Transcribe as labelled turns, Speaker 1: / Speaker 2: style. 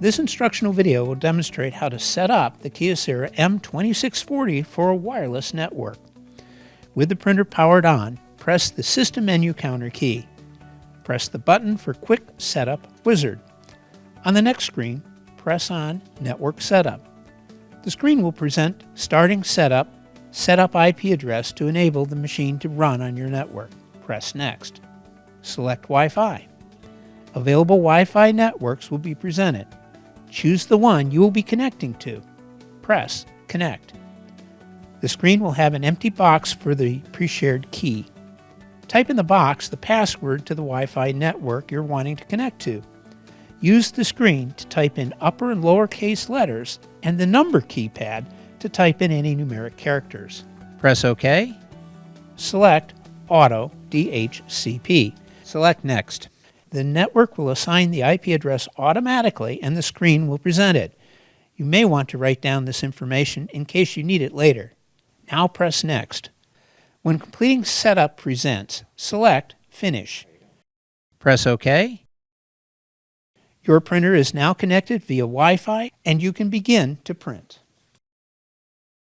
Speaker 1: This instructional video will demonstrate how to set up the Kyocera M2640 for a wireless network. With the printer powered on, press the System Menu Counter key. Press the button for Quick Setup Wizard. On the next screen, press on Network Setup. The screen will present Starting Setup, Setup IP address to enable the machine to run on your network. Press Next. Select Wi-Fi. Available Wi-Fi networks will be presented. Choose the one you will be connecting to. Press Connect. The screen will have an empty box for the pre-shared key. Type in the box the password to the Wi-Fi network you're wanting to connect to. Use the screen to type in upper and lowercase letters and the number keypad to type in any numeric characters. Press OK. Select Auto DHCP. Select Next. The network will assign the IP address automatically and the screen will present it. You may want to write down this information in case you need it later. Now press Next. When completing Setup presents, select Finish. Press OK. Your printer is now connected via Wi-Fi and you can begin to print.